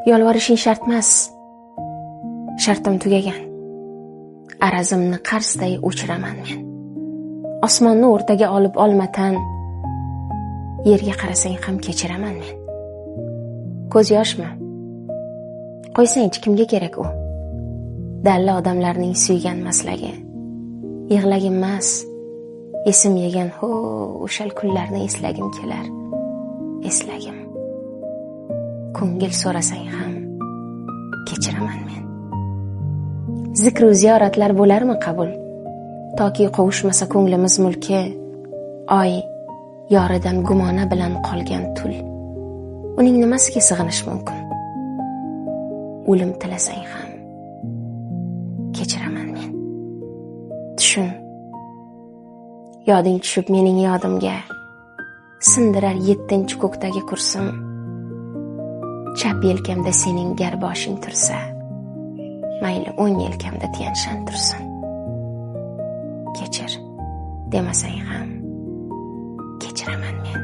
Yolvorishing shart emas. Shartim tugagan. Arazimni qarsday o'chiraman men. Osmonni o'rtaga olib olmatan, yerga qarasang ham kechiraman men. Ko'z yoshmi? Qo'ysangchi, kimga kerak u? Dalla odamlarning suygan maslagi. Yig'lagim emas, esim yegan o'shal kunlarni eslagim kelar. Eslagim. Ko'ngil so'rasang ham kechiraman men. Zikr-u ziyoratlar bo'larmi qabul? Toki qovushmasa ko'nglimiz mulki, oy yoridan gumona bilan qolgan tul. Uning nimasiga sig'inish mumkin? O'lim tilasang ham kechiraman men. Tushun. Yoding tushib mening yodimga sindirar 7-ko'kdagi kursim. Chap yelkamda sening garboshing tursa, mayli 10 yelkamda Tianshan tursin. Kechir demasang ham kechiraman men.